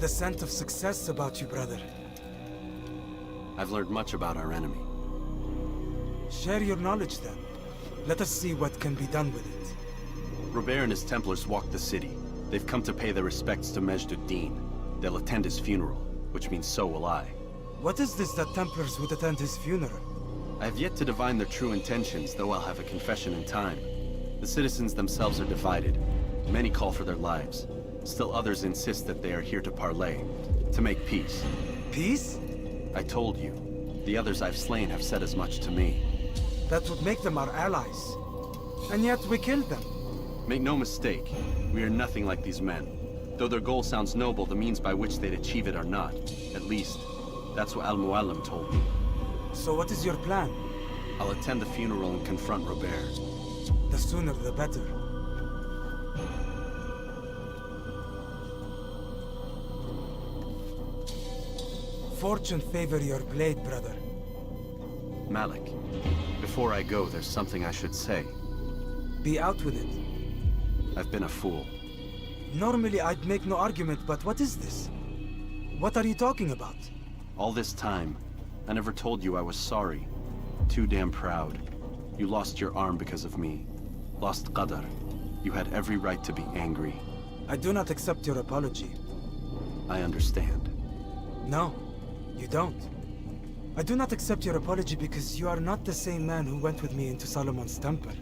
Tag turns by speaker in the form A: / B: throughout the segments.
A: the scent of success about you, brother.
B: I've learned much about our enemy.
A: Share your knowledge then. Let us see what can be done with it.
B: Robert and his Templars walk the city. They've come to pay their respects to Majd ad-Din. They'll attend his funeral, which means so will I.
A: What is this that Templars would attend his funeral?
B: I have yet to divine their true intentions, though I'll have a confession in time. The citizens themselves are divided. Many call for their lives. Still others insist that they are here to parley, to make peace.
A: Peace?
B: I told you. The others I've slain have said as much to me.
A: That would make them our allies. And yet we killed them.
B: Make no mistake, we are nothing like these men. Though their goal sounds noble, the means by which they'd achieve it are not. At least, that's what Al-Mualim told me.
A: So what is your plan?
B: I'll attend the funeral and confront Robert.
A: The sooner the better. Fortune favor your blade, brother.
B: Malik, before I go, there's something I should say.
A: Be out with it.
B: I've been a fool.
A: Normally I'd make no argument, but what is this? What are you talking about?
B: All this time, I never told you I was sorry. Too damn proud. You lost your arm because of me. Lost Qadar. You had every right to be angry.
A: I do not accept your apology.
B: I understand.
A: No, you don't. I do not accept your apology because you are not the same man who went with me into Solomon's temple.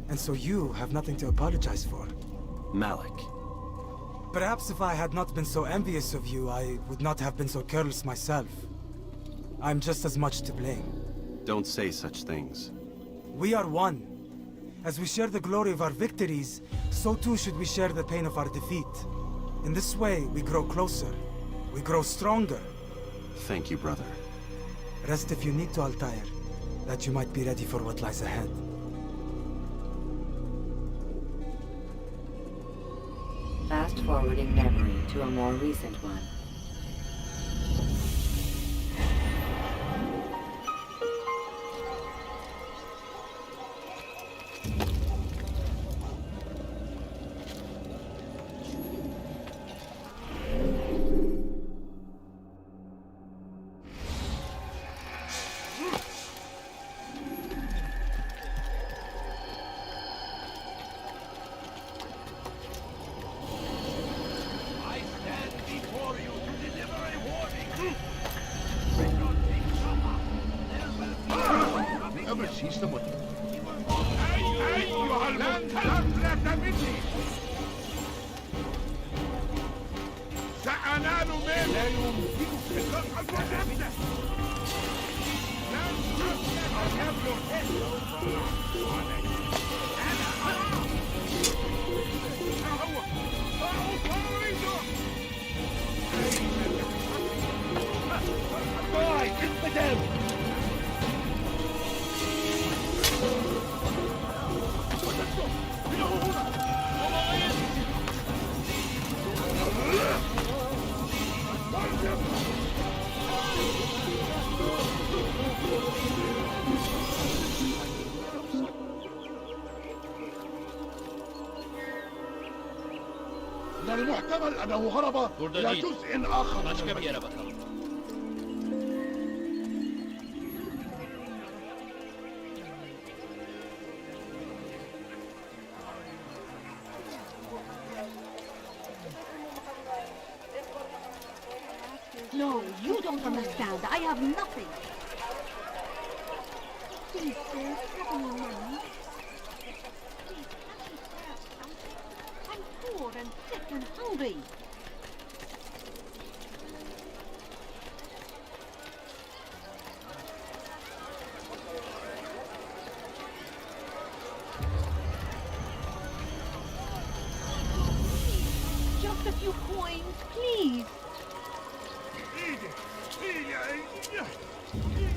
A: And so you have nothing to apologize for.
B: Malik.
A: Perhaps if I had not been so envious of you, I would not have been so careless myself. I'm just as much to blame.
B: Don't say such things.
A: We are one. As we share the glory of our victories, so too should we share the pain of our defeat. In this way, we grow closer. We grow stronger.
B: Thank you, brother.
A: Rest if you need to, Altair, that you might be ready for what lies ahead.
C: Fast-forwarding memory to a more recent one.
D: من المحتمل أنه هرب إلى جزء آخر.
E: Başka bir yere bakalım.
F: No, you don't understand. I have nothing. Please, sir, have me money. I'm poor and sick and hungry. Just a few coins, please.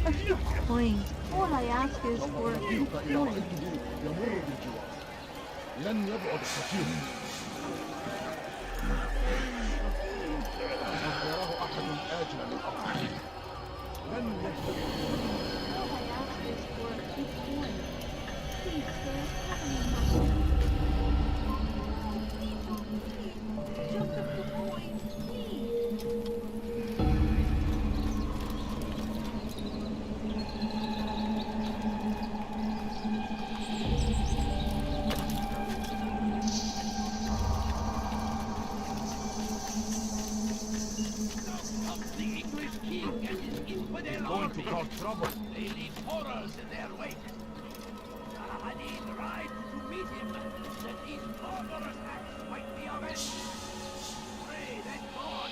F: A few coins. All I ask is for a few coins.
D: يمر بالجوار. لن يبعد كثير. يراه أحد آجلا للأرض. لن يستطيع.
F: All I ask is for a few coins. Please, sir, have me money. Just a few coins, please.
D: going to cause trouble.
E: They leave horrors in their wake. Saladin rides to meet him, that these murderous acts might be avenged. Pray that God,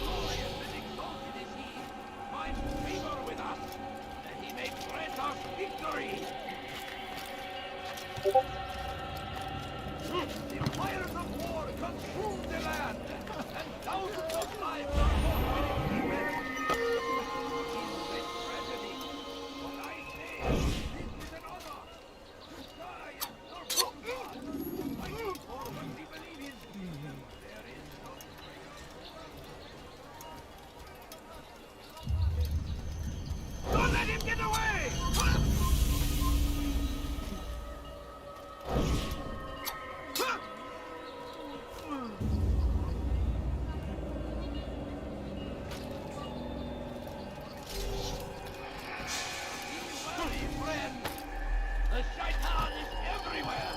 E: glorious and exalted is he, finds favor with us, that he may grant us victory. The fires of war consume the land, and thousands of lives are forfeited. Is this tragedy? What I say, this is an honor. To die and serve God, fighting for what we believe in. There is no greater. Don't let him get away! The shaitan is everywhere!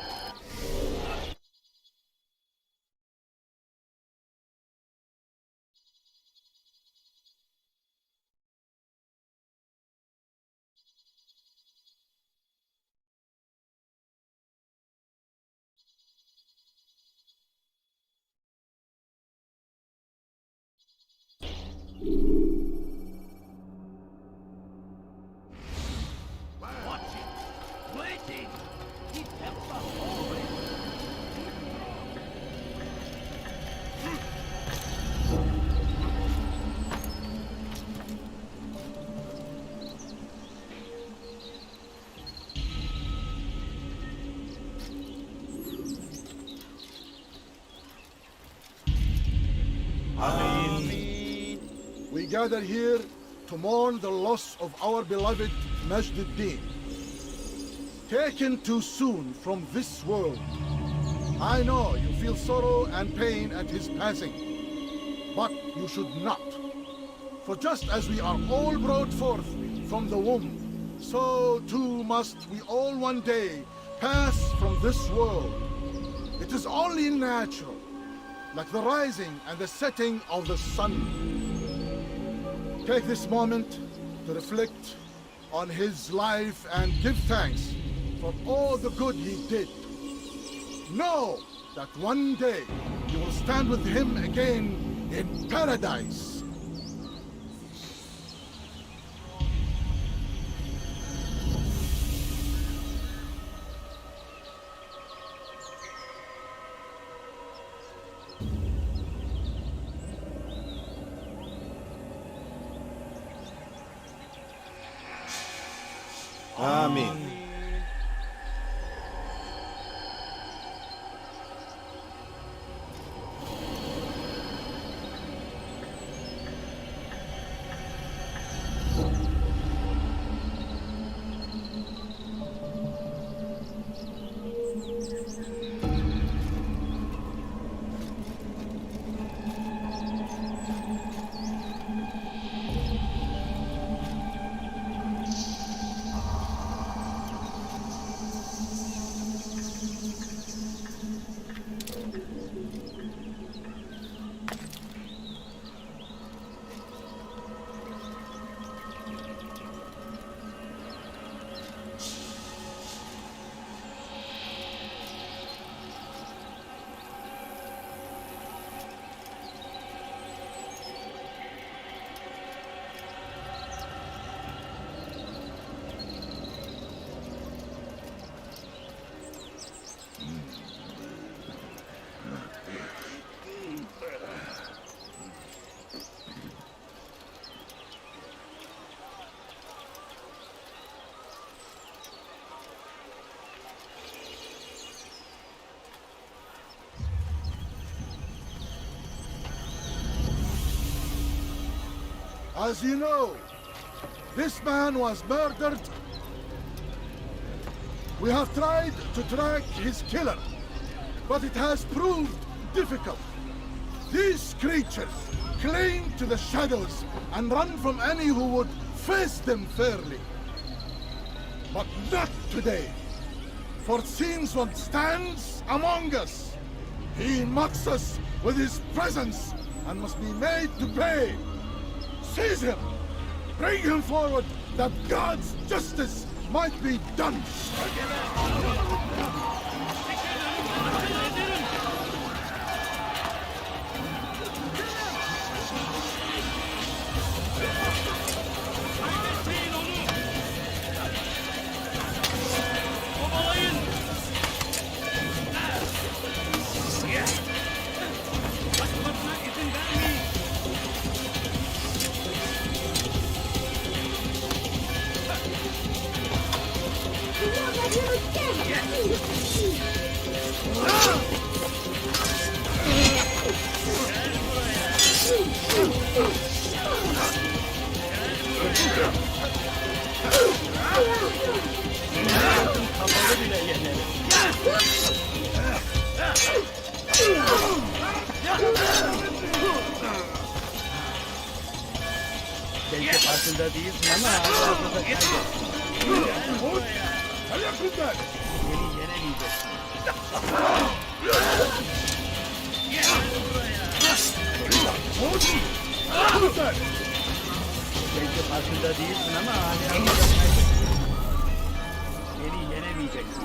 E: Watching, waiting, he tempts us always.
D: We gather here to mourn the loss of our beloved Majduddin, taken too soon from this world. I know you feel sorrow and pain at his passing, but you should not. For just as we are all brought forth from the womb, so too must we all one day pass from this world. It is only natural, like the rising and the setting of the sun. Take this moment to reflect on his life and give thanks for all the good he did. Know that one day you will stand with him again in paradise.
G: Amin.
D: As you know, this man was murdered. We have tried to track his killer, but it has proved difficult. These creatures cling to the shadows and run from any who would face them fairly. But not today, for it seems one stands among us. He mocks us with his presence and must be made to pay. Seize him! Bring him forward, that God's justice might be done.
G: Belki farkında değilsin ama hala da kaybettin.
D: Ayaklılar!
G: Beni yenemeyeceksin.
D: Ayaklılar!
G: Belki farkında değilsin ama hala da kaybettin. Beni yenemeyeceksin.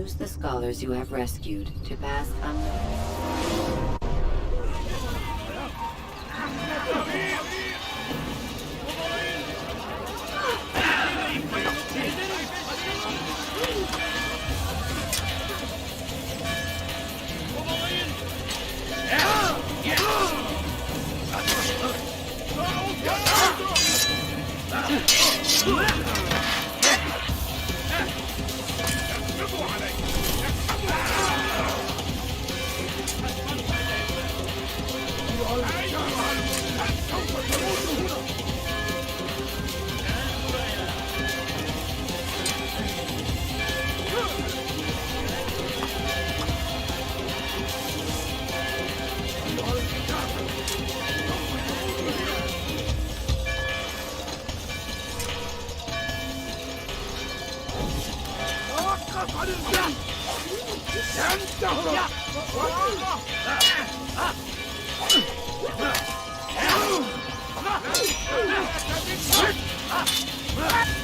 C: Use the scholars you have rescued to pass unnoticed.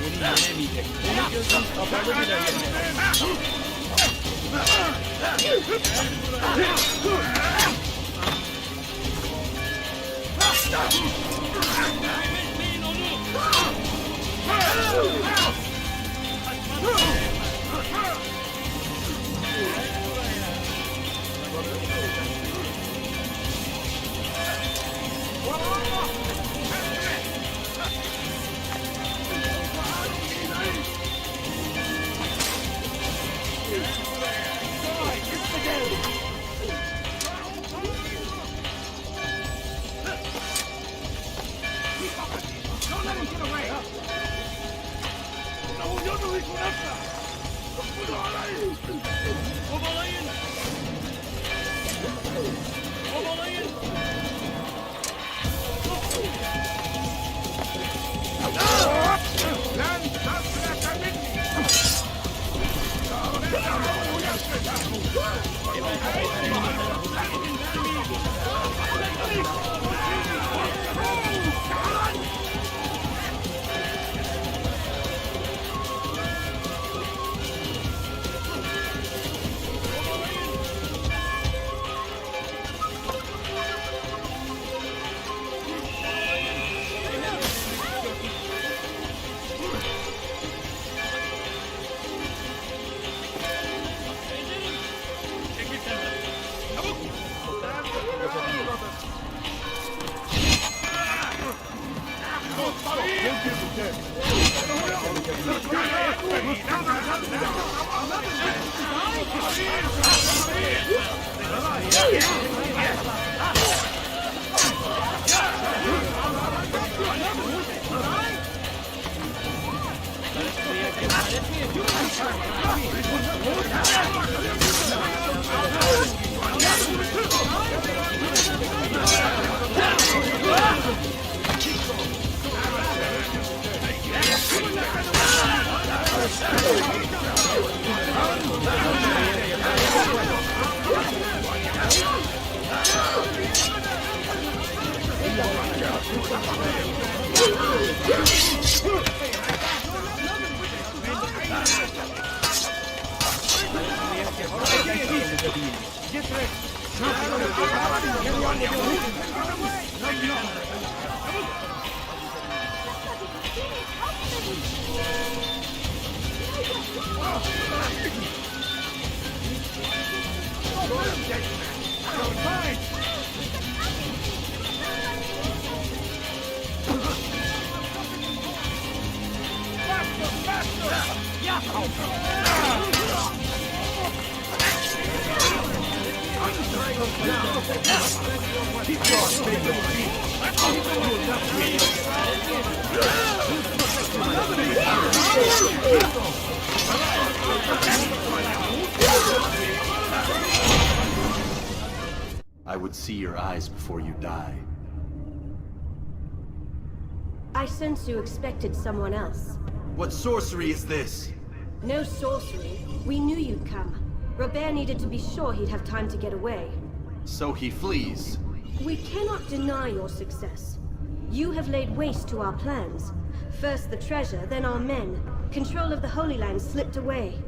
G: Beni yenemeyeceksin. Beni gözün kapalı bile yenemeyeceksin. bize değil.
E: Get ready.
B: I would see your eyes before you die.
H: I sense you expected someone else.
B: What sorcery is this?
H: No sorcery. We knew you'd come. Robert needed to be sure he'd have time to get away.
B: So he flees.
H: We cannot deny your success. You have laid waste to our plans. First the treasure, then our men. Control of the Holy Land slipped away.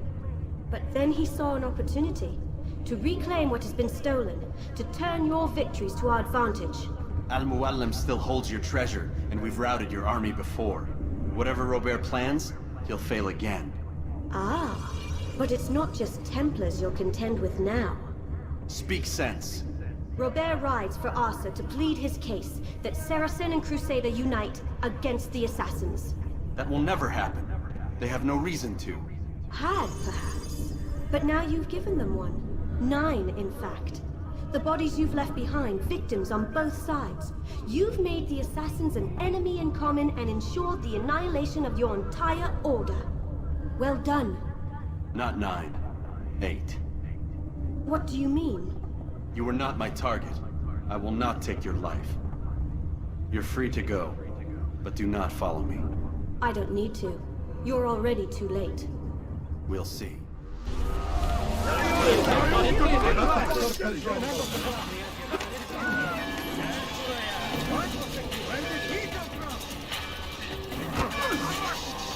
H: But then he saw an opportunity to reclaim what has been stolen, to turn your victories to our advantage.
B: Al-Muallim still holds your treasure, and we've routed your army before. Whatever Robert plans, he'll fail again.
H: Ah, but it's not just Templars you'll contend with now.
B: Speak sense.
H: Robert rides for Arsa to plead his case that Saracen and Crusader unite against the Assassins.
B: That will never happen. They have no reason to.
H: Had, perhaps. But now you've given them one. 9, in fact. The bodies you've left behind, victims on both sides. You've made the Assassins an enemy in common and ensured the annihilation of your entire order. Well done.
B: Not 9. 8.
H: What do you mean?
B: You were not my target. I will not take your life. You're free to go, but do not follow me.
H: I don't need to. You're already too late.
B: We'll see.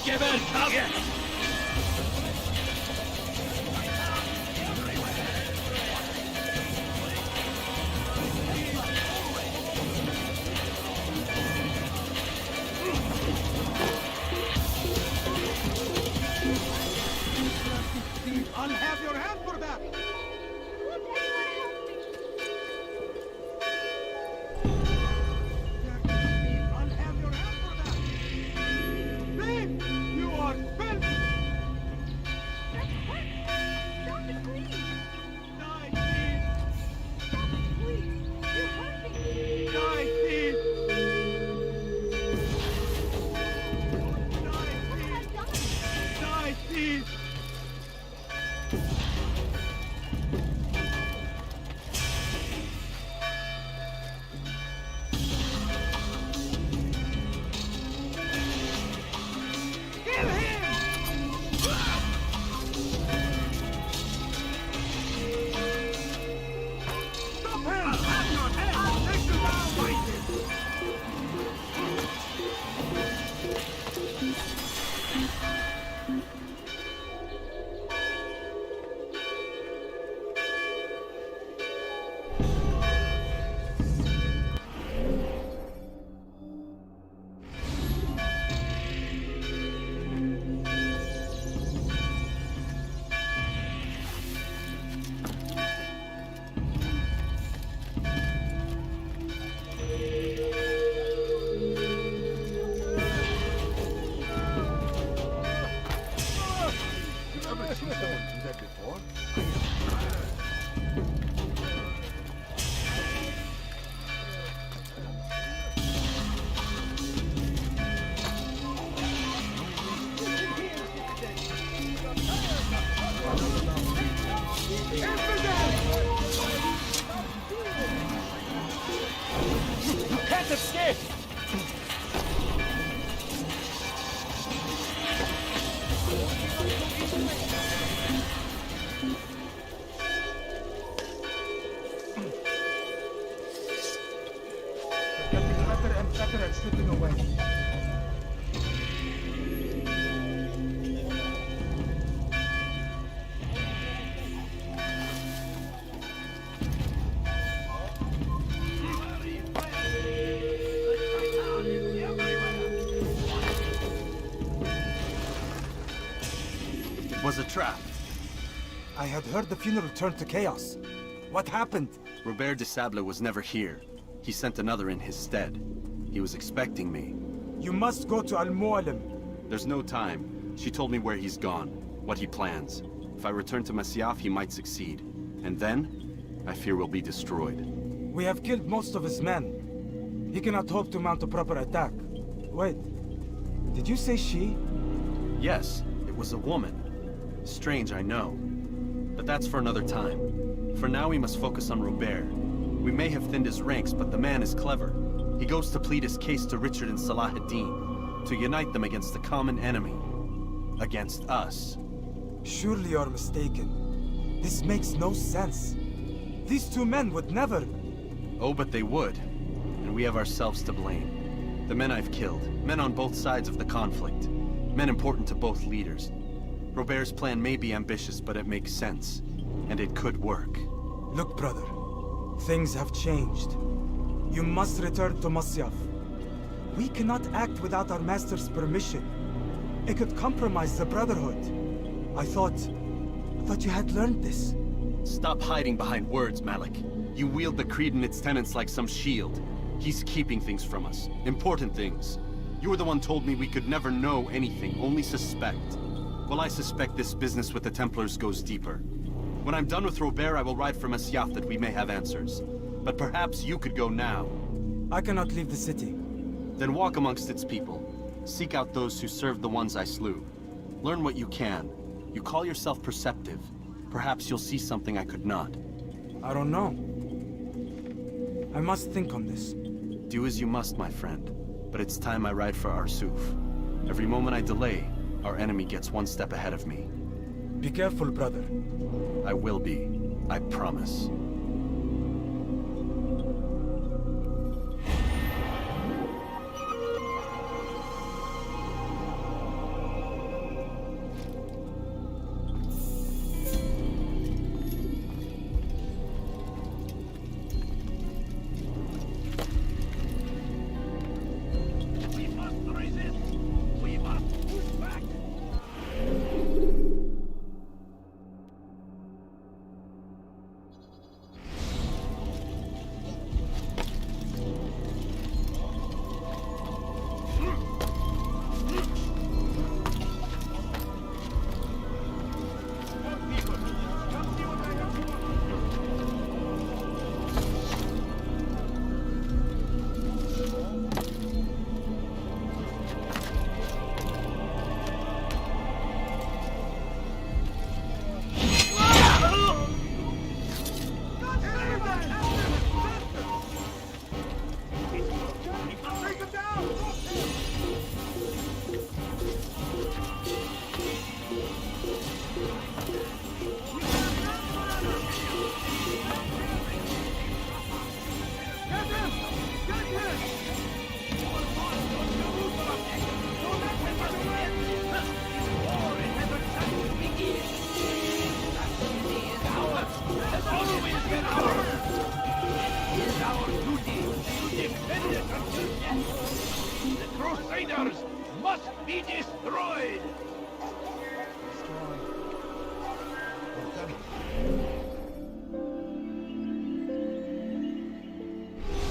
G: Geber Kage!
E: I'll have your hand for that. I'll have your hand for that. Babe, you are filthy.
F: Stop it, please!
E: Die, thief.
F: Please! You're hurting me!
E: Die, thief.
F: What have I done?
E: Die, thief. Kill him! Stop him! I'll have your head! I'll take you down like this!
D: Never seen someone do that before.
G: You can't escape!
D: They're getting better and better at slipping away.
B: was a trap.
A: I had heard the funeral turned to chaos. What happened?
B: Robert de Sable was never here. He sent another in his stead. He was expecting me.
A: You must go to Al-Mu'alim.
B: There's no time. She told me where he's gone, what he plans. If I return to Masyaf, he might succeed. And then, I fear we'll be destroyed.
A: We have killed most of his men. He cannot hope to mount a proper attack. Wait, did you say she?
B: Yes, it was a woman. Strange, I know. But that's for another time. For now, we must focus on Robert. We may have thinned his ranks, but the man is clever. He goes to plead his case to Richard and Salah ad-Din, to unite them against the common enemy. Against us.
A: Surely you're mistaken. This makes no sense. These two men would never...
B: Oh, but they would. And we have ourselves to blame. The men I've killed, men on both sides of the conflict. Men important to both leaders. Robert's plan may be ambitious, but it makes sense. And it could work.
A: Look, brother. Things have changed. You must return to Masyaf. We cannot act without our master's permission. It could compromise the Brotherhood. I thought you had learned this.
B: Stop hiding behind words, Malik. You wield the Creed and its tenets like some shield. He's keeping things from us. Important things. You were the one told me we could never know anything, only suspect. Well, I suspect this business with the Templars goes deeper. When I'm done with Robert, I will ride for Masyaf that we may have answers. But perhaps you could go now.
A: I cannot leave the city.
B: Then walk amongst its people. Seek out those who served the ones I slew. Learn what you can. You call yourself perceptive. Perhaps you'll see something I could not.
A: I don't know. I must think on this.
B: Do as you must, my friend. But it's time I ride for Arsuf. Every moment I delay, our enemy gets one step ahead of me.
A: Be careful, brother.
B: I will be. I promise.
E: We must resist. We must push back. The Crusaders must be destroyed!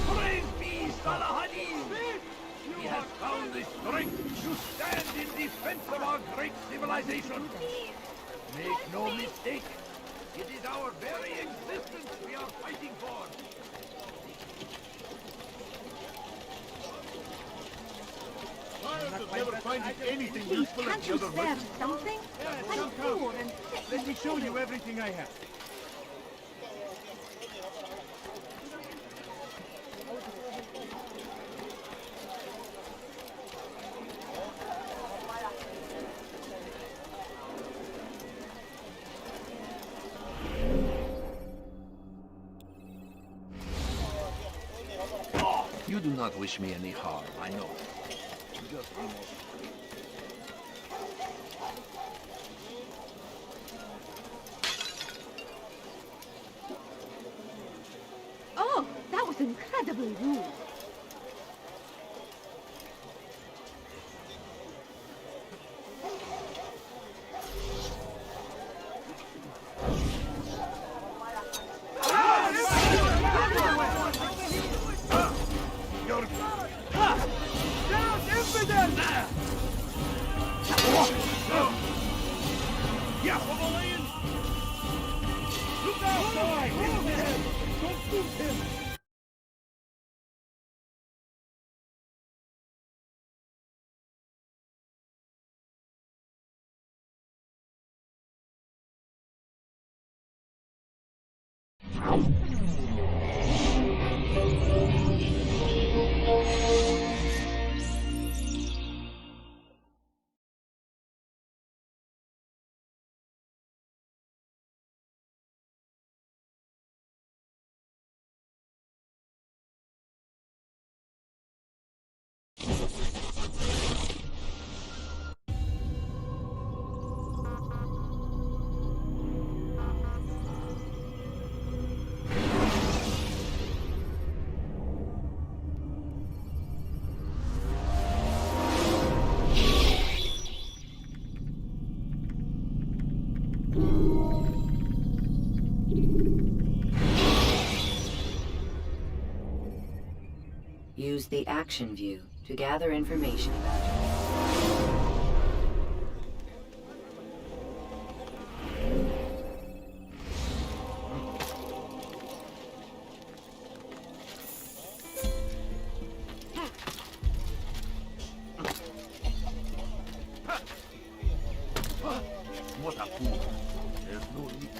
E: Praise be Salah ad-Din! He has found the strength to stand in defense of our great civilization. Make no mistake, it is our very existence we are fighting for.
D: Never finding anything
F: Please,
D: useful at
F: can't
D: the
F: you
D: other
F: serve
D: rest.
F: something? I'm poor and sick.
G: Let me show you everything I have.
E: You do not wish me any harm, I know. Just be more...
F: Oh, that was incredibly rude.
G: Yeah, Himalayan! Look out, boy! Hit him! Don't shoot him!
C: Use the action view to gather information about it.
E: What a fool. There's no need.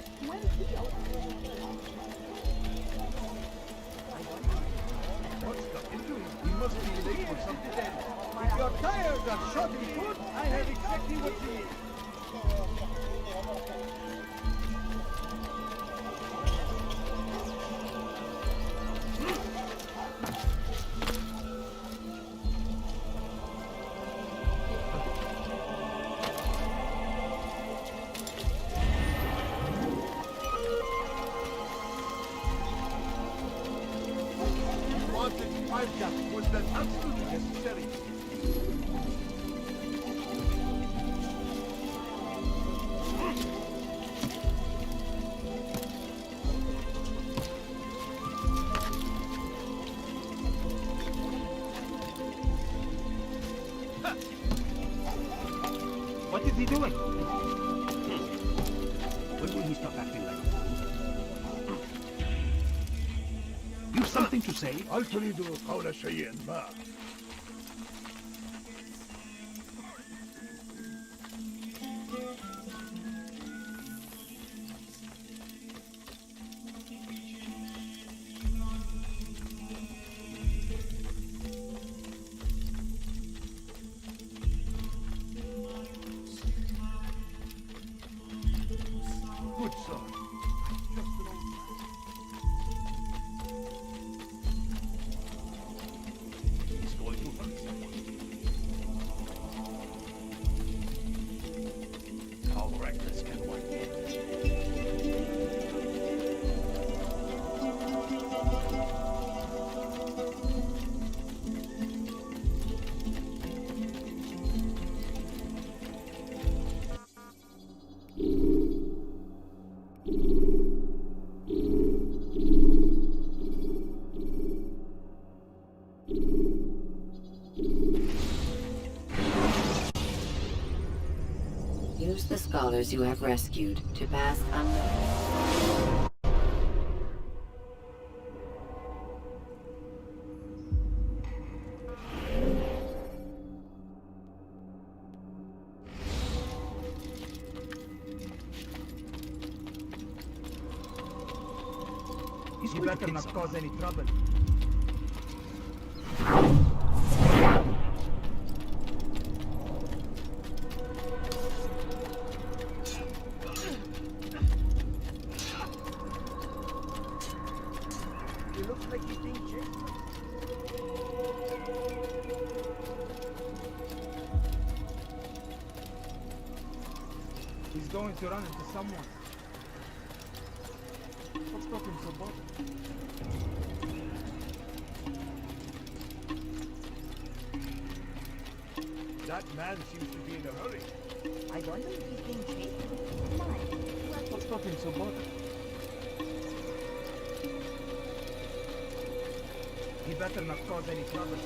E: What's got into him? He must be late for something then. If your tires are short and good, I have exactly what you need. I've got was that absolutely necessary.
G: What is he doing? When will he stop acting like this? You've something to say?
E: هل تريد قول شيء ما؟ Good son. He's going to hurt someone. How reckless can one be?
C: Use the scholars you have rescued to pass unnoticed.
G: You better not cause any trouble. It looks like he's being chased. He's going to run into someone. What's got him so bothered?
E: That man seems to be in a hurry.
F: I wonder if he's being chased. Why?
G: What's got him so bothered? He better not cause any trouble.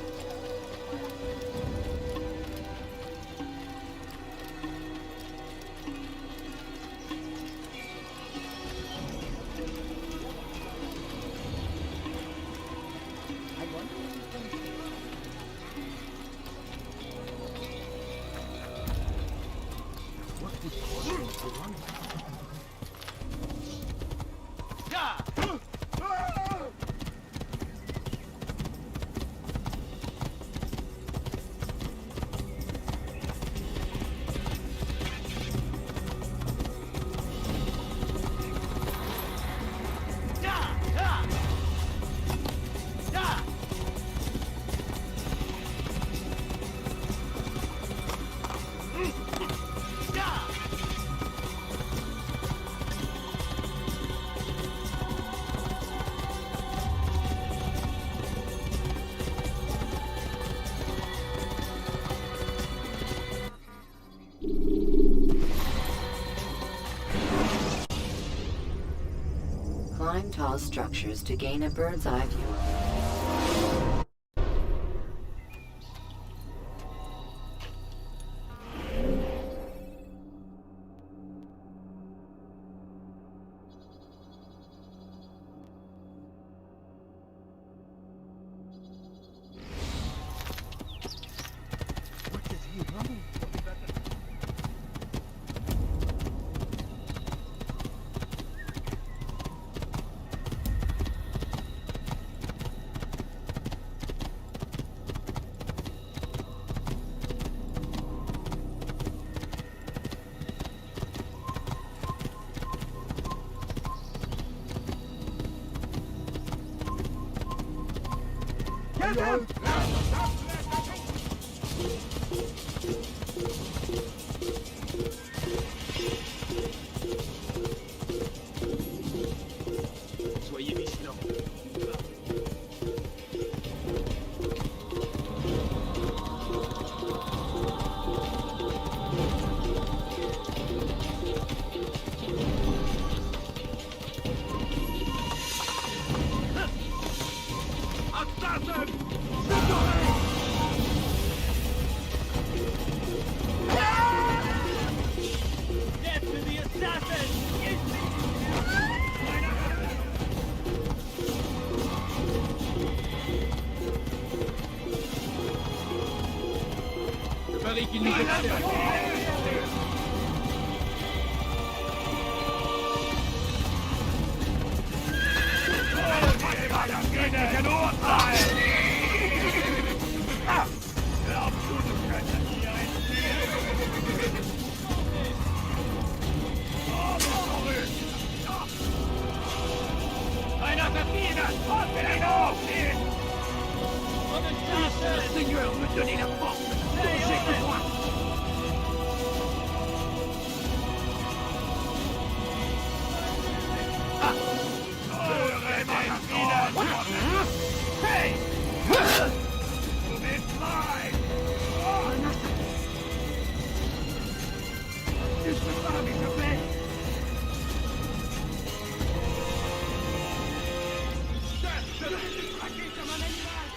C: climb tall structures to gain a bird's eye view of it.
G: Soyez vigilants. Death to the assassin! Je parie qu'il nous observe.
E: Ein Assassine! Faites-les donc! Le Seigneur me donnait la force! J'ai besoin! Hey! You may fly! Tu peux pas m'échapper! Je vais te traquer comme un animal!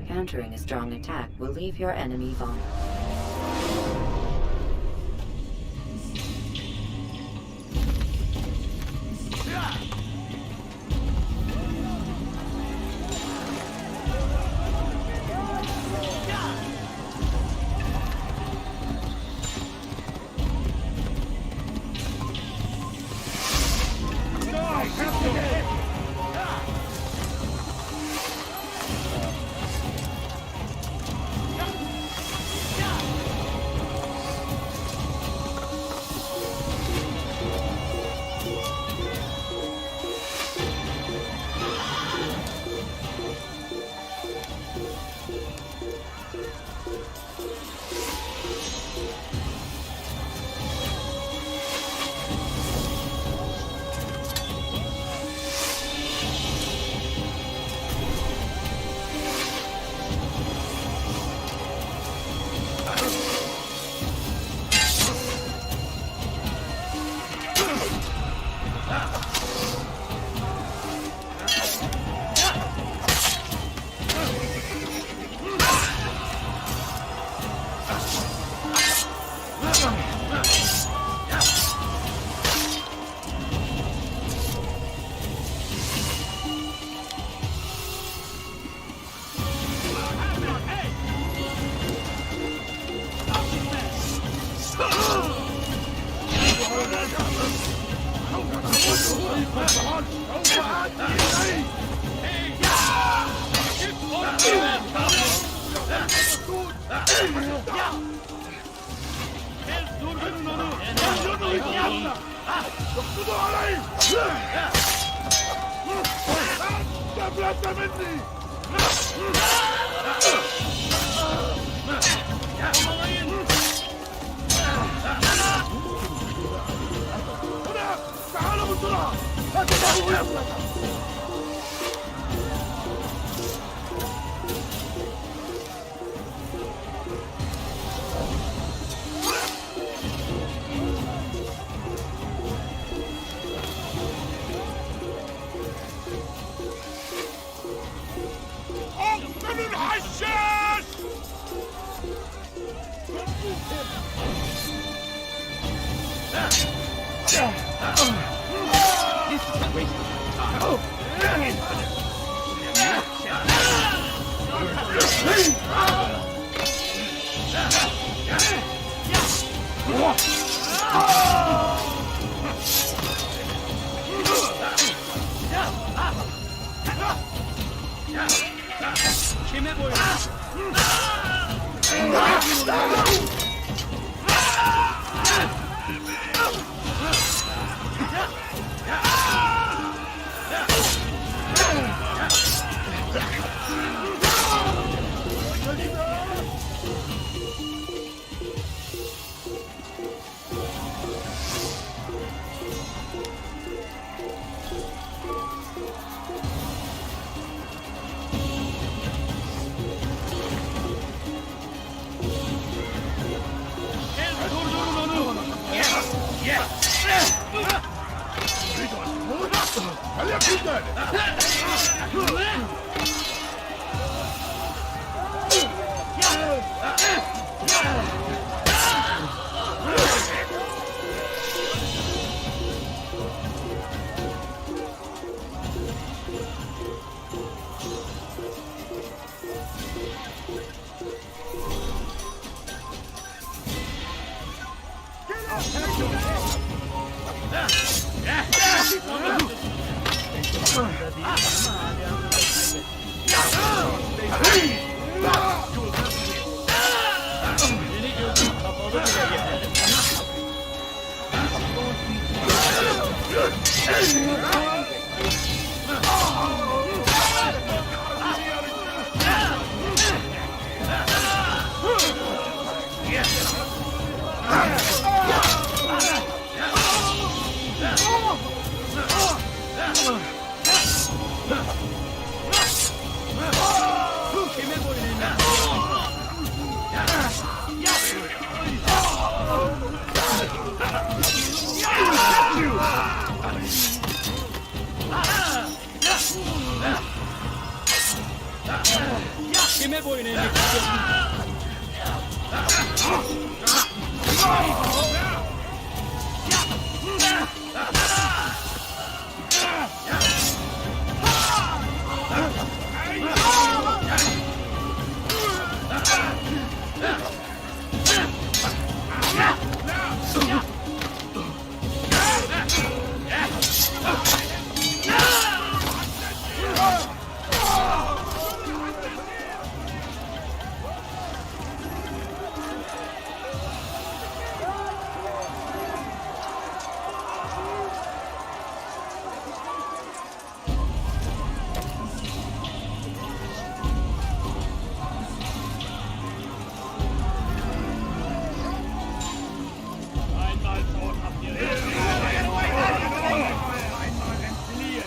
C: Countering a strong attack will leave your enemy vulnerable.
E: Yeah! اقبضوا علي! تفلت مني! هناك! تعالوا بسرعة! لا تدعوا يفلت! اقتلوا الحشاش!
G: Kime boyun?
E: خليك قدامي!
G: Yeni gözüm kapalı bile yeterli. Kime boyun eğmez? Kime boyun eğmek istiyorsun? Einmal tot habt ihr einmal entfliehen!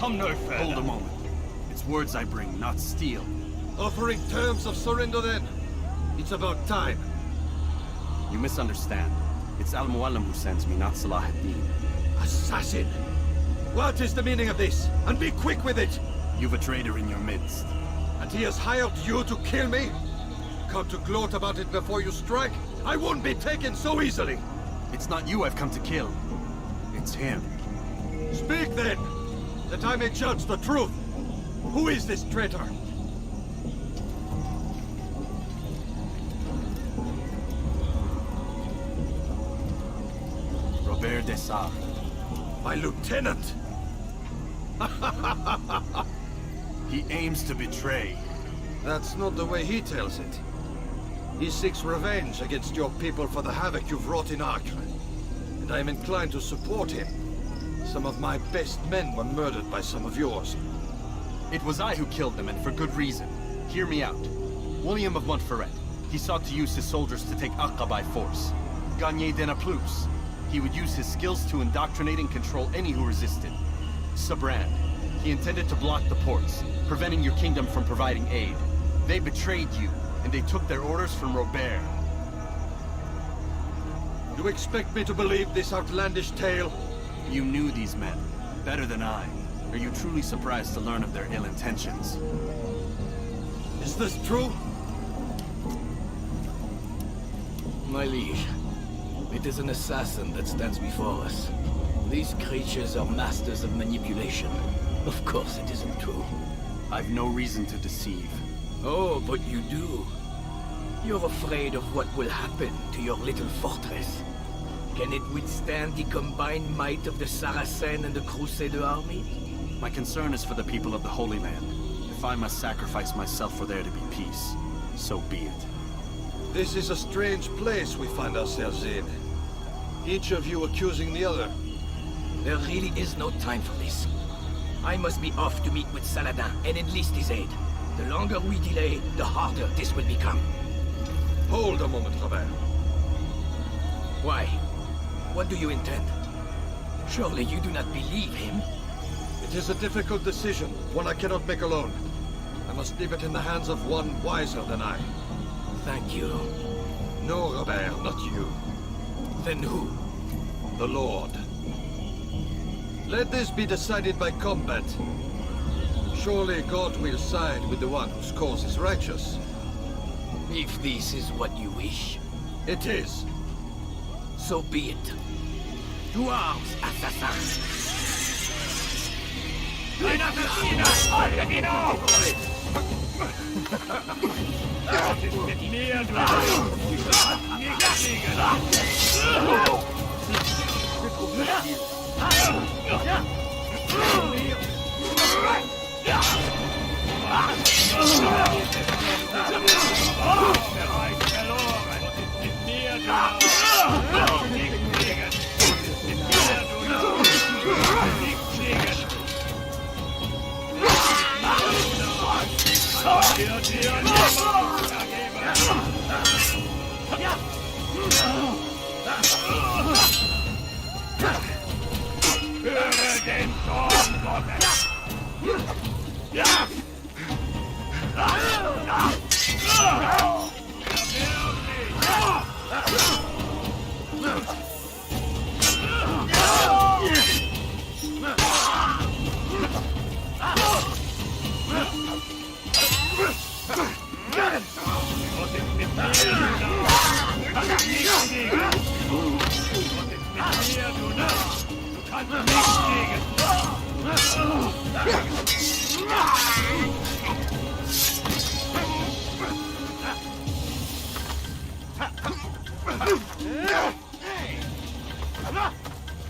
G: come no further.
B: Hold a moment. It's words I bring, not steel.
E: Offering terms of surrender then. It's about time.
B: You misunderstand. It's Al-Mualim who sends me, not Salah ad-Din.
E: Assassin! What is the meaning of this? And be quick with it!
B: You've a traitor in your midst.
E: And he has hired you to kill me? Come to gloat about it before you strike? I won't be taken so easily!
B: It's not you I've come to kill. It's him.
E: Speak then, that I may judge the truth. Who is this traitor?
B: Robert Dessart.
E: My lieutenant!
B: He aims to betray.
E: That's not the way he tells it. He seeks revenge against your people for the havoc you've wrought in Acre. And I am inclined to support him. Some of my best men were murdered by some of yours.
B: It was I who killed them, and for good reason. Hear me out. William of Montferrat. He sought to use his soldiers to take Acre by force. Gagné de Naplouse. He would use his skills to indoctrinate and control any who resisted. Sabrand. He intended to block the ports, preventing your kingdom from providing aid. They betrayed you, and they took their orders from Robert.
E: You expect me to believe this outlandish tale?
B: You knew these men, better than I. Are you truly surprised to learn of their ill intentions?
E: Is this true?
G: My liege, it is an assassin that stands before us. These creatures are masters of manipulation. Of course it isn't true.
B: I've no reason to deceive.
G: Oh, but you do. You're afraid of what will happen to your little fortress. Can it withstand the combined might of the Saracen and the Crusader army?
B: My concern is for the people of the Holy Land. If I must sacrifice myself for there to be peace, so be it.
E: This is a strange place we find ourselves in. Each of you accusing the other.
G: There really is no time for this. I must be off to meet with Saladin and enlist his aid. The longer we delay, the harder this will become.
E: Hold a moment, Robert.
G: Why? What do you intend? Surely you do not believe him?
E: It is a difficult decision, one I cannot make alone. I must leave it in the hands of one wiser than I.
G: Thank you.
E: No, Robert, not you.
G: Then who?
E: The Lord. Let this be decided by combat. Surely God will side with the one whose cause is righteous.
G: If this is what you wish,
E: It is.
G: so be it. To arms, assassin!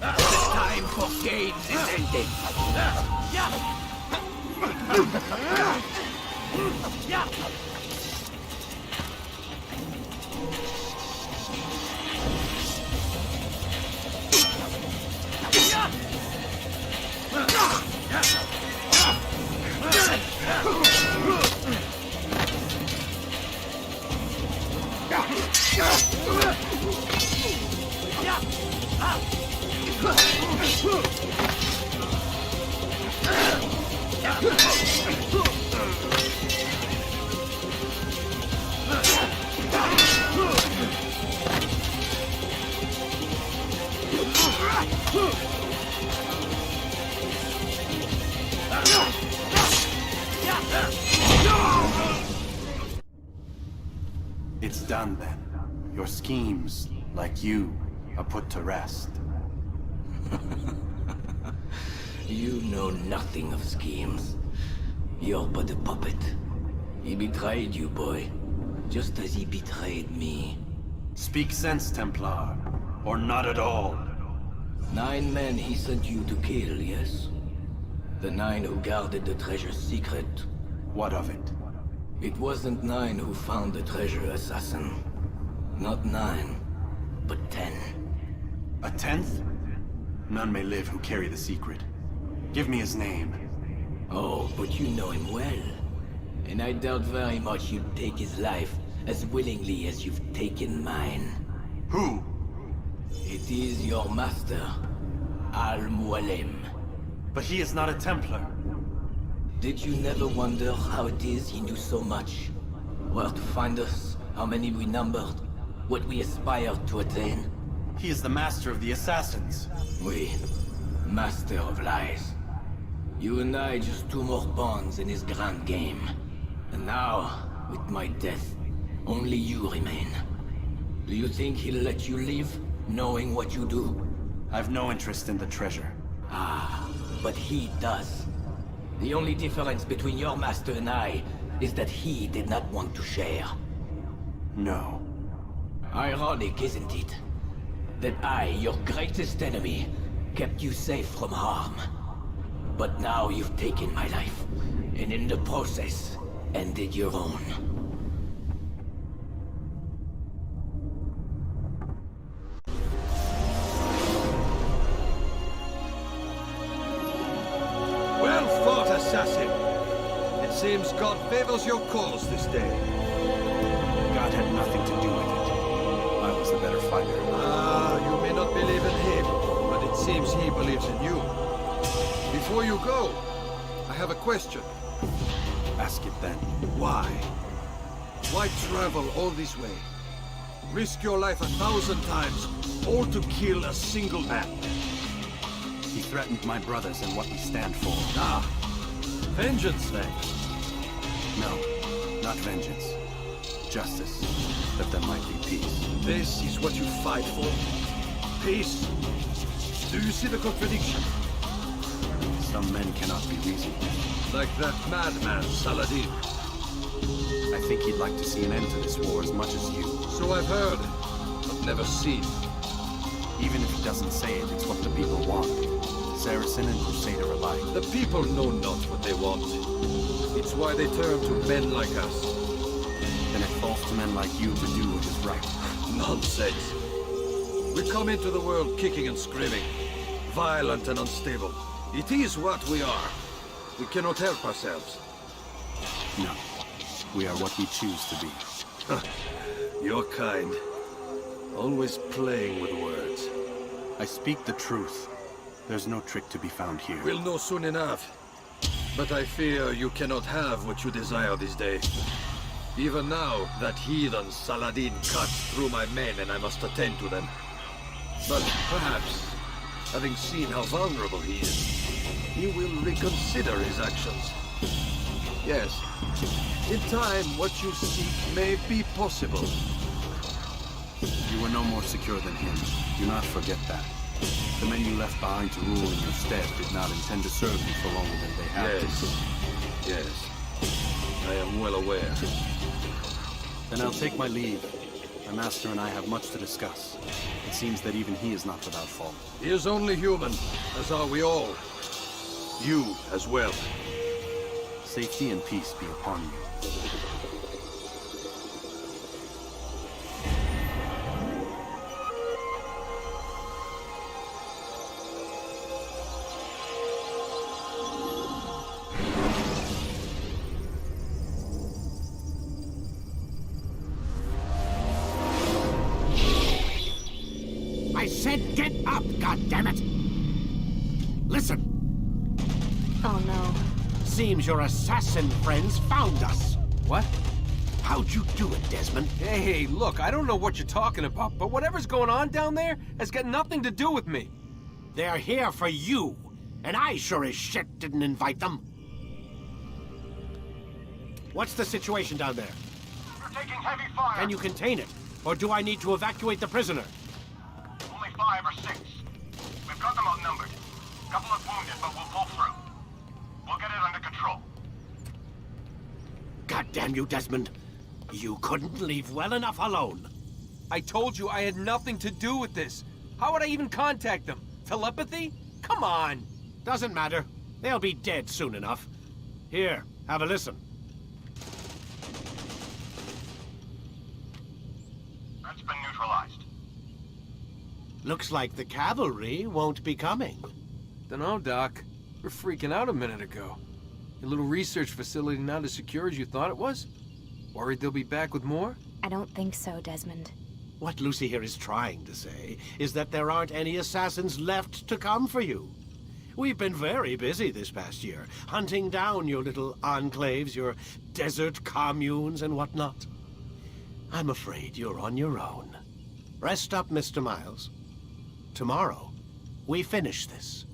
G: The time for games is ended.
B: It's done then. Your schemes, like you, are put to rest.
G: You know nothing of schemes. You're but a puppet. He betrayed you, boy. Just as he betrayed me.
B: Speak sense, Templar. Or not at all.
G: 9 men he sent you to kill, yes? The 9 who guarded the treasure's secret.
B: What of it?
G: It wasn't 9 who found the treasure, assassin. Not 9, but 10.
B: A 10th? None may live who carry the secret. Give me his name.
G: Oh, but you know him well. And I doubt very much you'd take his life as willingly as you've taken mine.
B: Who?
G: It is your master, Al-Mualim.
B: But he is not a Templar.
G: Did you never wonder how it is he knew so much? Where to find us, how many we numbered, what we aspired to attain?
B: He is the master of the assassins.
G: We, master of lies. You and I just 2 more pawns in his grand game. And now, with my death, only you remain. Do you think he'll let you live, knowing what you do?
B: I've no interest in the treasure.
G: Ah, but he does. The only difference between your master and I is that he did not want to share.
B: No.
G: Ironic, isn't it? That I, your greatest enemy, kept you safe from harm. But now you've taken my life, and in the process, ended your own.
E: Well fought, assassin. It seems God favors your cause this day.
B: God had nothing to do with it. I was the better fighter.
E: Ah, you may not believe in him, but it seems he believes in you. Before you go, I have a question.
B: Ask it then.
E: Why? Why travel all this way? Risk your life 1,000 times, all to kill a single man.
B: He threatened my brothers and what we stand for.
E: Ah, vengeance then.
B: No, not vengeance. Justice, that there might be peace.
E: This is what you fight for? Peace? Do you see the contradiction?
B: Some men cannot be reasoned.
E: Like that madman, Saladin.
B: I think he'd like to see an end to this war as much as you.
E: So I've heard, but never seen.
B: Even if he doesn't say it, it's what the people want. Saracen and Crusader alike.
E: The people know not what they want. It's why they turn to men like us.
B: Then it falls to men like you to do what is right.
E: Nonsense. We come into the world kicking and screaming, violent and unstable. It is what we are. We cannot help ourselves.
B: No. We are what we choose to be.
E: Your kind. Always playing with words.
B: I speak the truth. There's no trick to be found here.
E: We'll know soon enough. But I fear you cannot have what you desire this day. Even now, that heathen Saladin cuts through my men and I must attend to them. But perhaps, having seen how vulnerable he is, he will reconsider his actions. Yes, in time, what you seek may be possible.
B: You were no more secure than him. Do not forget that. The men you left behind to rule in your stead did not intend to serve you for longer than they have to.
E: Yes. I am well aware.
B: Then I'll take my leave. My master and I have much to discuss. It seems that even he is not without fault.
E: He is only human, as are we all. You as well.
B: Safety and peace be upon you.
I: I said get up, goddammit! Listen.
F: Oh no.
I: Seems your assassin friends found us.
J: What?
I: How'd you do it, Desmond?
J: Hey, look, I don't know what you're talking about, but whatever's going on down there has got nothing to do with me.
I: They're here for you, and I sure as shit didn't invite them. What's the situation down there?
E: We're taking heavy fire.
I: Can you contain it? Or do I need to evacuate the prisoner?
E: Only 5 or 6. We've got them outnumbered. Couple of wounded, but we'll pull through. We'll get it under control.
I: God damn you, Desmond. You couldn't leave well enough alone.
J: I told you I had nothing to do with this. How would I even contact them? Telepathy? Come on.
I: Doesn't matter. They'll be dead soon enough. Here, have a listen.
E: That's been neutralized.
I: Looks like the cavalry won't be coming.
J: Dunno, Doc. We're freaking out a minute ago. Your little research facility not as secure as you thought it was? Worried they'll be back with more?
F: I don't think so, Desmond.
I: What Lucy here is trying to say is that there aren't any assassins left to come for you. We've been very busy this past year, hunting down your little enclaves, your desert communes and whatnot. I'm afraid you're on your own. Rest up, Mr. Miles. Tomorrow, we finish this.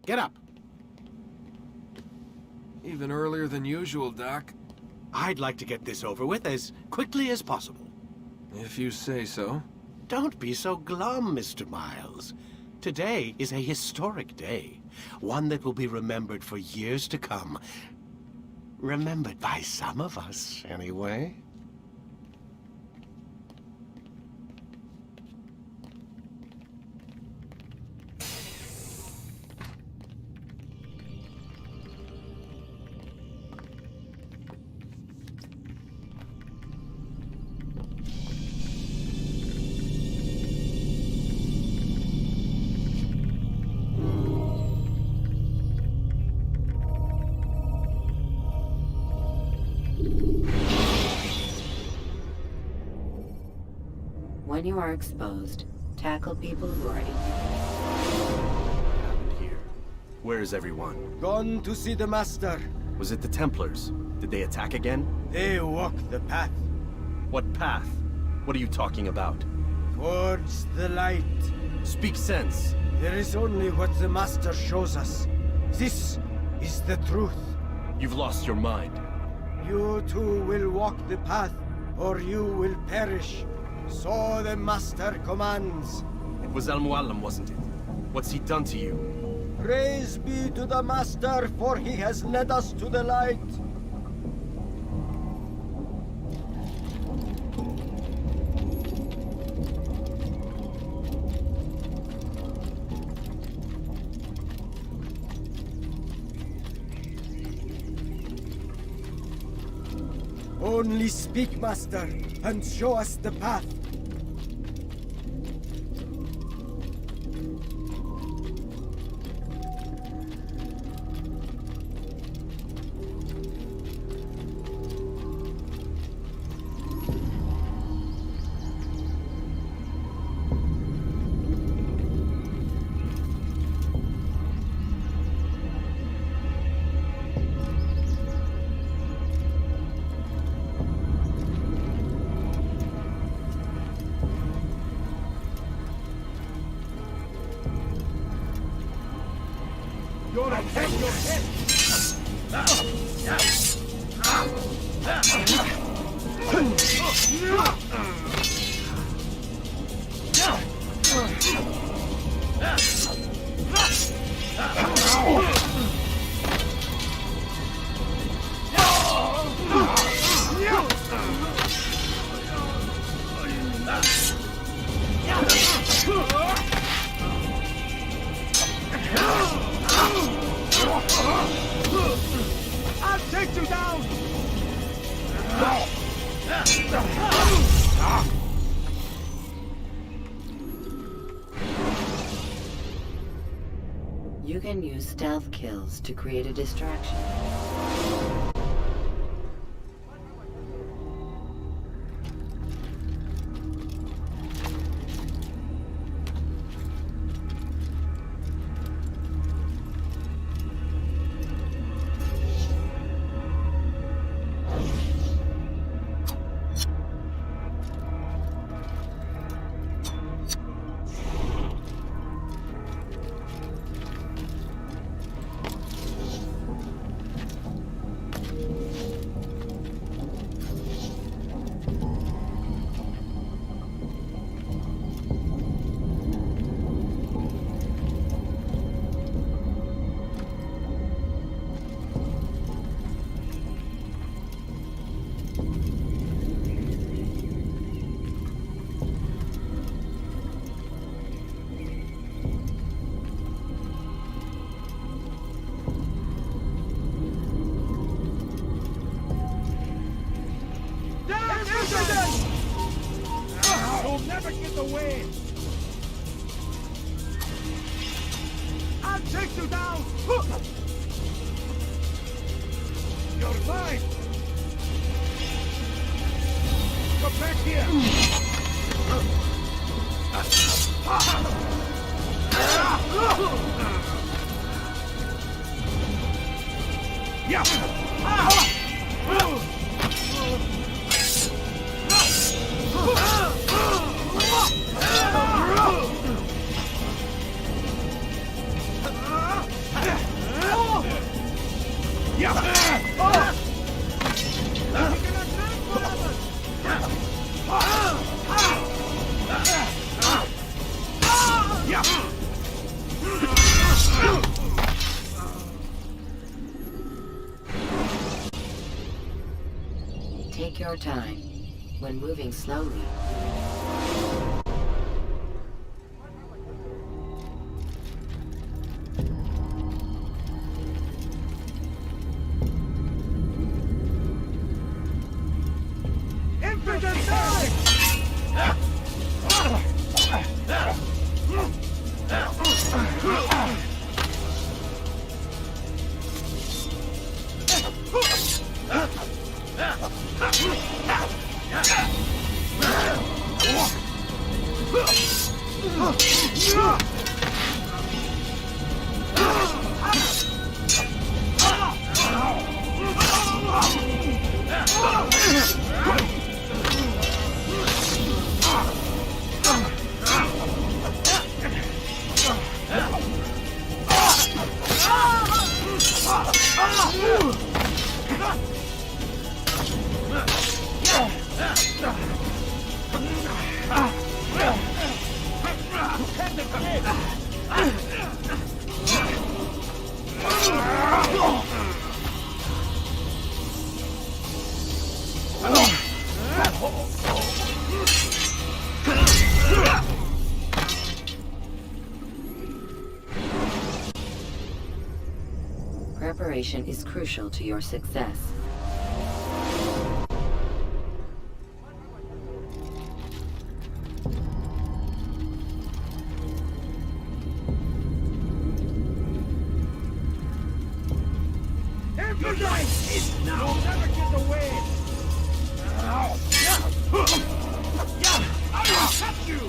I: Get up.
J: Even earlier than usual, Doc.
I: I'd like to get this over with as quickly as possible.
J: If you say so.
I: Don't be so glum, Mr. Miles. Today is a historic day. One that will be remembered for years to come. Remembered by some of us, anyway.
C: When you are exposed, tackle people who are in
B: Here. Where is everyone?
K: Gone to see the Master.
B: Was it the Templars? Did they attack again?
K: They walk the path
B: What path? What are you talking about?
K: towards the light.
B: Speak sense.
K: There is only what the Master shows us. This is the truth.
B: You've lost your mind.
K: You too will walk the path, or you will perish. So the Master commands.
B: It was Al-Mualim, wasn't it? What's he done to you?
K: Praise be to the Master, for he has led us to the light. Only speak, Master, and show us the path.
A: I'll take you down!
C: You can use stealth kills to create a distraction.
A: You'll never get away! I'll take you down! You're mine! Come back here!
C: Take your time. When moving slowly, preparation is crucial to your success.
A: Your life is now! You'll never get away! I will cut you!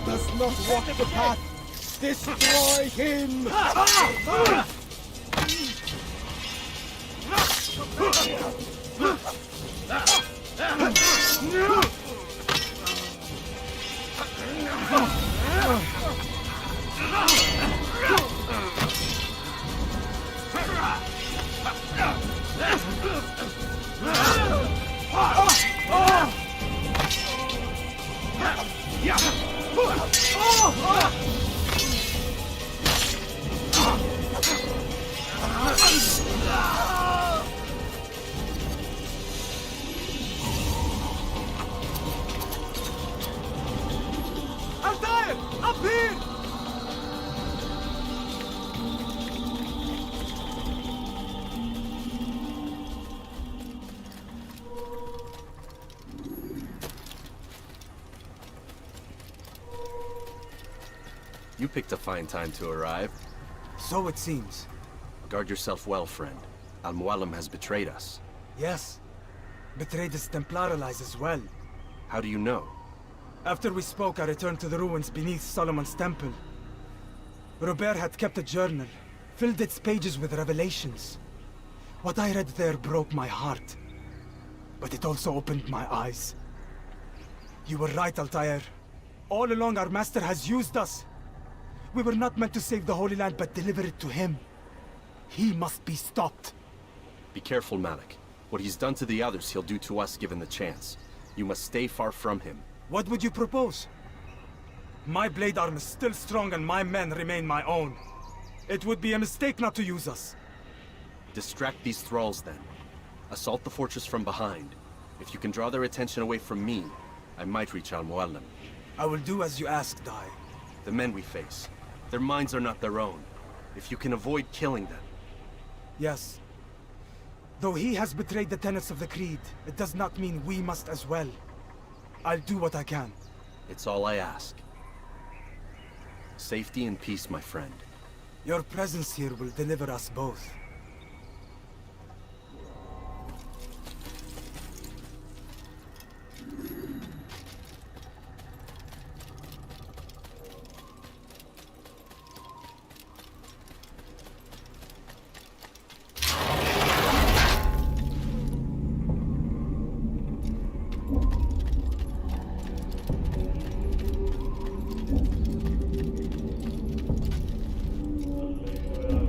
K: does not walk the path, destroy him!
A: Altair! Up here!
B: You picked a fine time to arrive.
A: So it seems.
B: Guard yourself well, friend. Al-Mualim has betrayed us.
A: Yes. Betrayed his Templar allies as well.
B: How do you know?
A: After we spoke, I returned to the ruins beneath Solomon's temple. Robert had kept a journal, filled its pages with revelations. What I read there broke my heart. But it also opened my eyes. You were right, Altair. All along our master has used us. We were not meant to save the Holy Land, but deliver it to him. He must be stopped.
B: Be careful, Malik. What he's done to the others, he'll do to us given the chance. You must stay far from him.
A: What would you propose? My blade arm is still strong and my men remain my own. It would be a mistake not to use us.
B: Distract these thralls then. Assault the fortress from behind. If you can draw their attention away from me, I might reach Al-Mualim.
A: I will do as you ask, Dai.
B: The men we face, their minds are not their own. If you can avoid killing them.
A: Yes. Though he has betrayed the tenets of the Creed, it does not mean we must as well. I'll do what I can.
B: It's all I ask. Safety and peace, my friend.
A: Your presence here will deliver us both.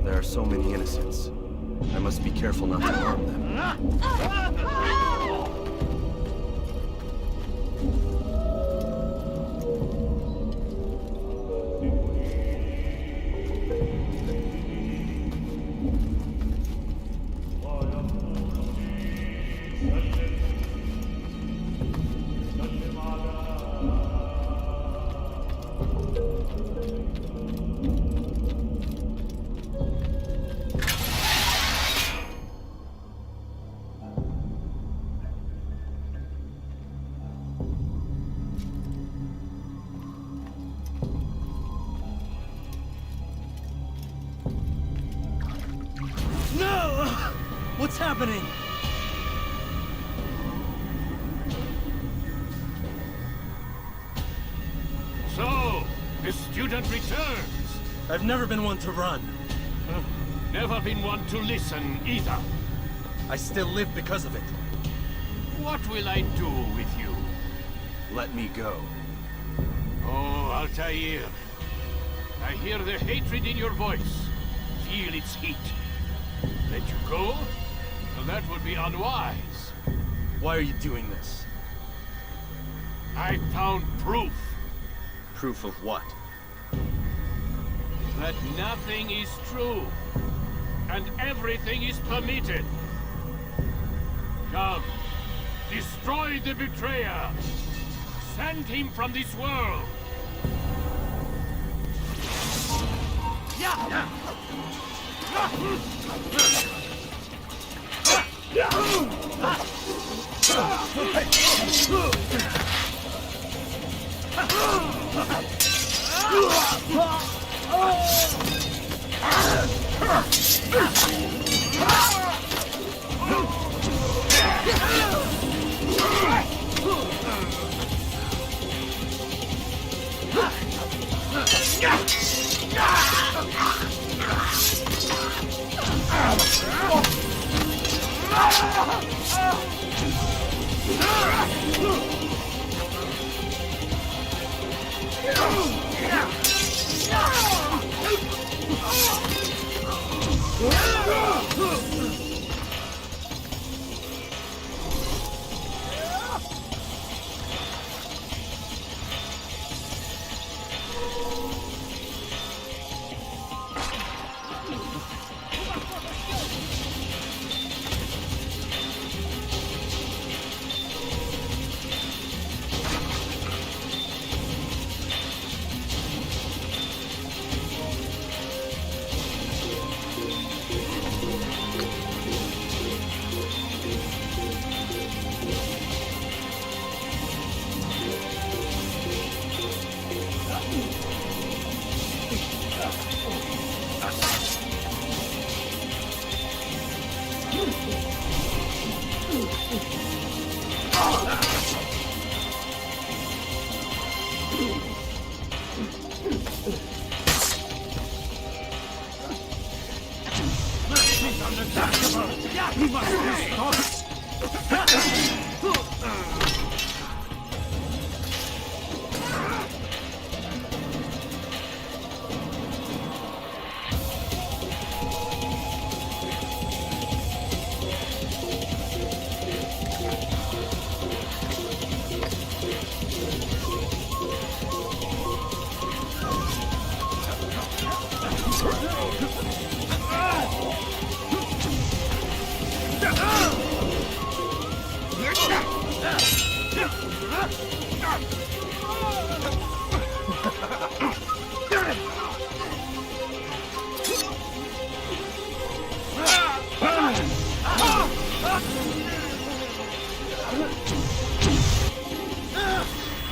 B: There are so many innocents. I must be careful not to harm them.
K: No! What's happening?
E: So, the student returns.
K: I've never been one to run.
E: Never been one to listen either.
K: I still live because of it.
E: What will I do with you?
B: Let me go.
E: Oh, Altair. I hear the hatred in your voice. Feel its heat. Let you go? Well, that would be unwise.
K: Why are you doing this?
E: I found proof
B: Proof of what?
E: that nothing is true, and everything is permitted. Come, destroy the betrayer. Send him from this world.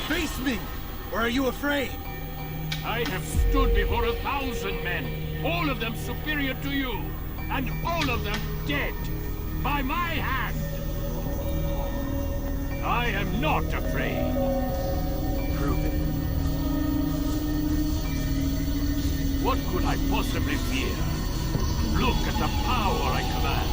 K: Face me! Or are you afraid?
E: I have stood before 1,000 men, all of them superior to you, and all of them dead, by my hand. I am not afraid.
K: Prove it.
E: What could I possibly fear? Look at the power I command.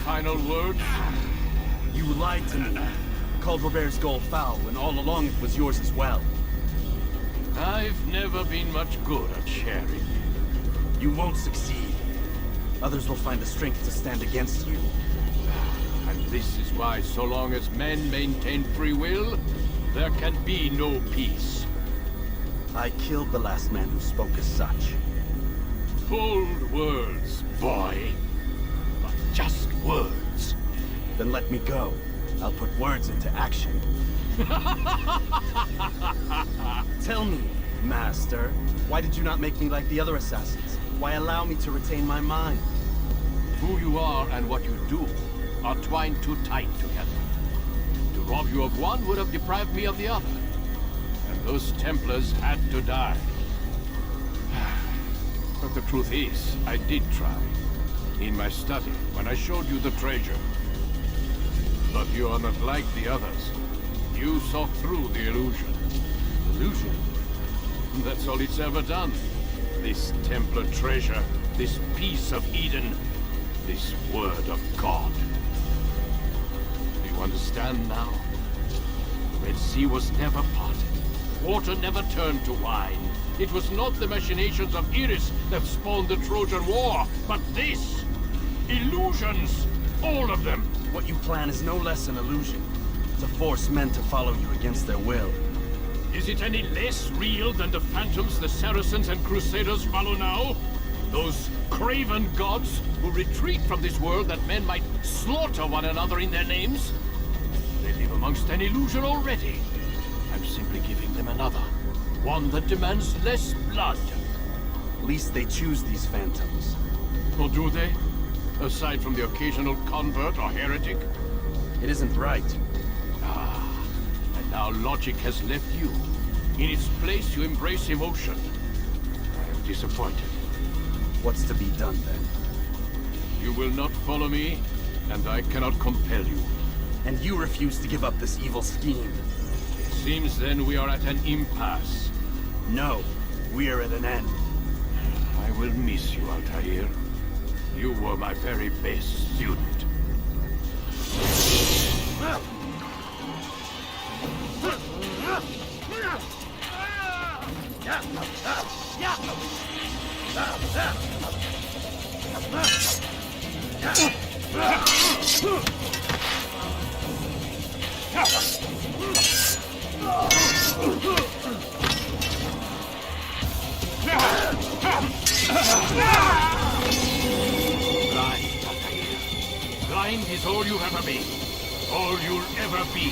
L: Final words?
A: You lied to me. Called Robert's goal foul, and all along it was yours as well.
E: I've never been much good at sharing.
A: You won't succeed. Others will find the strength to stand against you.
E: And this is why so long as men maintain free will, there can be no peace.
A: I killed the last man who spoke as such.
E: Bold words, boy. But just words.
A: Then let me go. I'll put words into action. Tell me, Master, why did you not make me like the other assassins? Why allow me to retain my mind?
E: Who you are and what you do are twined too tight together. To rob you of one would have deprived me of the other. And those Templars had to die. But the truth is, I did try. In my study, when I showed you the treasure. But you are not like the others. You saw through the illusion. Illusion? That's all it's ever done. This Templar treasure, this piece of Eden, this word of God. Do you understand now? The Red Sea was never parted. Water never turned to wine. It was not the machinations of Iris that spawned the Trojan War, but this! Illusions! All of them!
A: What you plan is no less an illusion. To force men to follow you against their will.
E: Is it any less real than the phantoms the Saracens and Crusaders follow now? Those craven gods who retreat from this world that men might slaughter one another in their names? They live amongst an illusion already. I'm simply giving them another. One that demands less blood.
A: At least they choose these phantoms.
E: Or do they? Aside from the occasional convert or heretic?
A: It isn't right.
E: And now logic has left you. In its place, you embrace emotion. I am disappointed.
A: What's to be done then?
E: You will not follow me, and I cannot compel you.
A: And you refuse to give up this evil scheme.
E: It seems then we are at an impasse.
A: No, we are at an end.
E: I will miss you, Altair. You were my very best student. Blind, Altair. Blind is all you've ever been. All you'll ever be.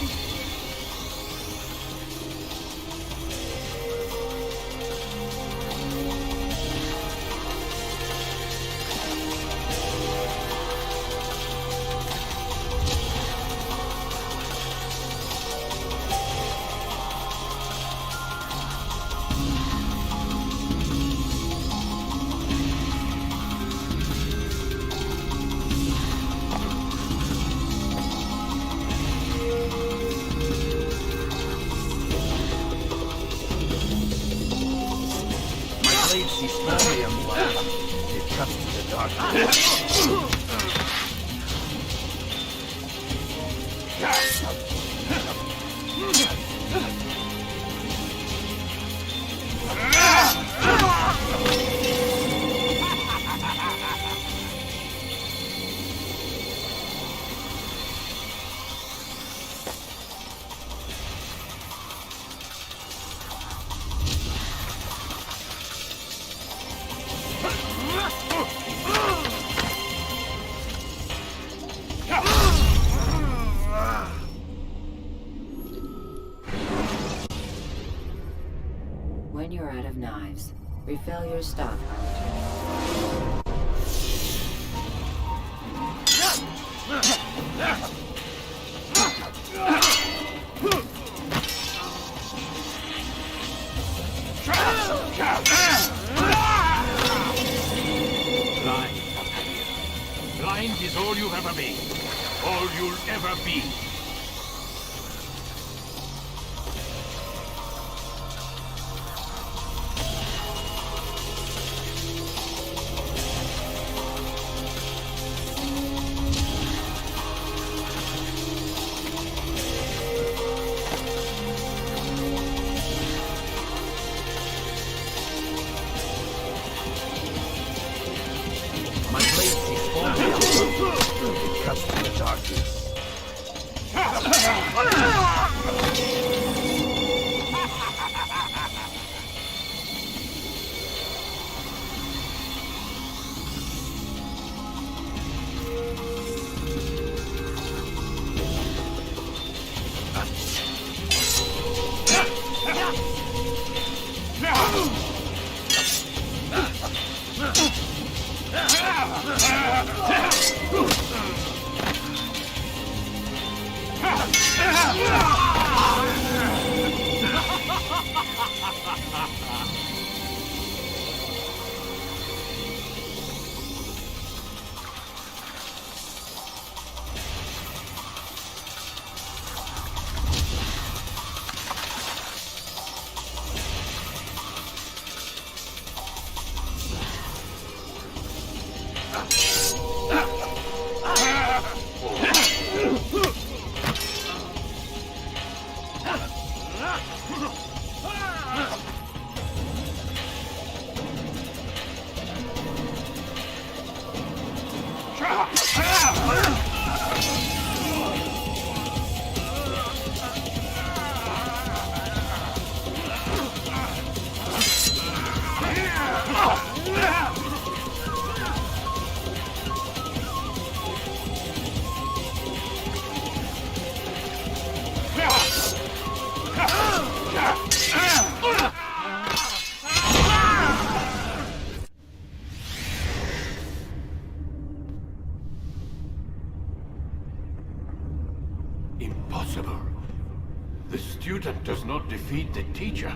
C: When you're out of knives, refill your stockpile.
E: Blind is all you've ever been. All you'll ever be. Impossible. The student does not defeat the teacher.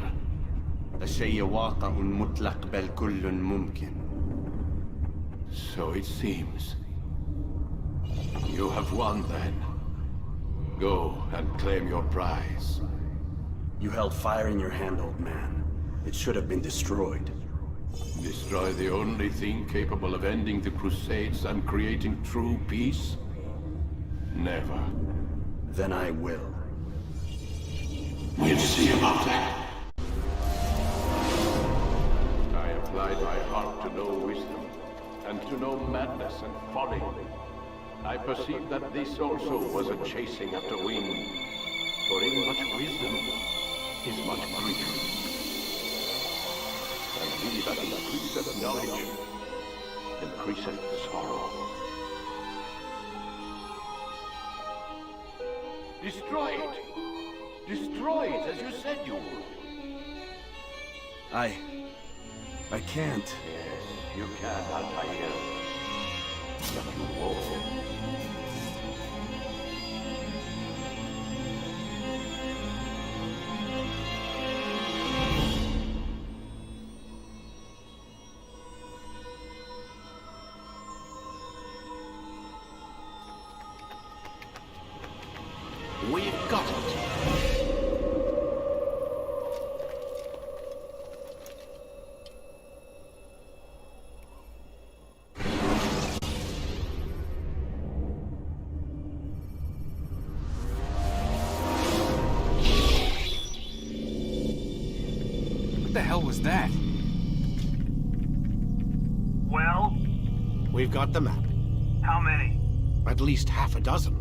B: الشيء واقع مطلق بل كل ممكن.
E: So it seems. You have won then. Go and claim your prize.
B: You held fire in your hand, old man. It should have been destroyed.
E: Destroy the only thing capable of ending the Crusades and creating true peace? Never.
B: Then I will.
E: We'll see about that. I applied my heart to know wisdom, and to know madness and folly. I perceived that this also was a chasing after wind. For in much wisdom is much grief. And he that increaseth knowledge increaseth sorrow. Destroy it! Destroy it as you said you would.
B: I can't.
E: Yes, you can, Altair. But you won't.
I: We've got it.
J: What the hell was that?
L: Well?
I: We've got the map.
L: How many?
I: At least half a dozen.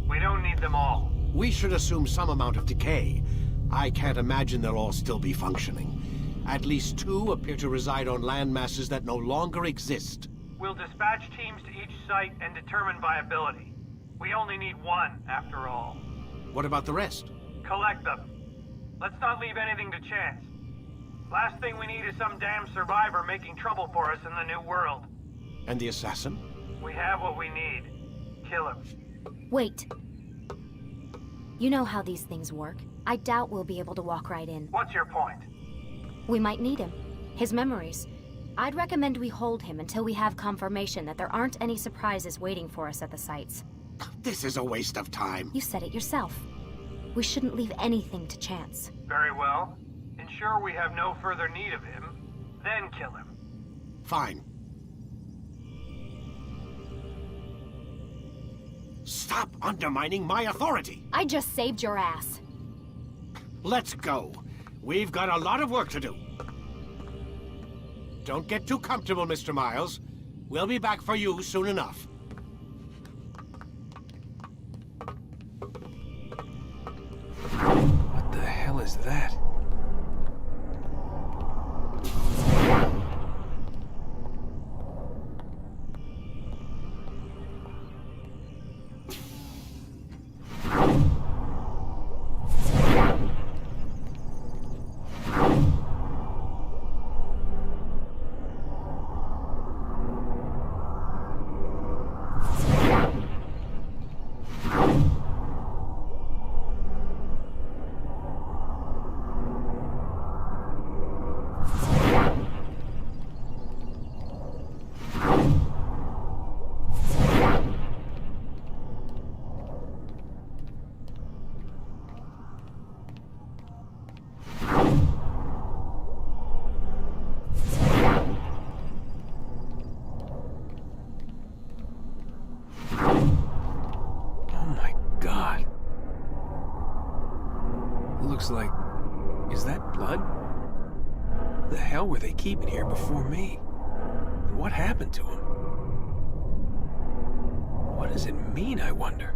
L: We don't need them all.
I: We should assume some amount of decay. I can't imagine they'll all still be functioning. At least 2 appear to reside on land masses that no longer exist.
L: We'll dispatch teams to each site and determine viability. We only need 1, after all.
I: What about the rest?
L: Collect them. Let's not leave anything to chance. Last thing we need is some damn survivor making trouble for us in the new world.
I: And the assassin?
L: We have what we need. Kill him.
M: Wait. You know how these things work. I doubt we'll be able to walk right in.
L: What's your point?
M: We might need him. His memories. I'd recommend we hold him until we have confirmation that there aren't any surprises waiting for us at the sites.
I: This is a waste of time.
M: You said it yourself. We shouldn't leave anything to chance.
L: Very well. Ensure we have no further need of him, then kill him.
I: Fine. Stop undermining my authority!
M: I just saved your ass.
I: Let's go. We've got a lot of work to do. Don't get too comfortable, Mr. Miles. We'll be back for you soon enough.
J: realize that. Looks like... is that blood? The hell were they keeping here before me? And what happened to him? What does it mean, I wonder?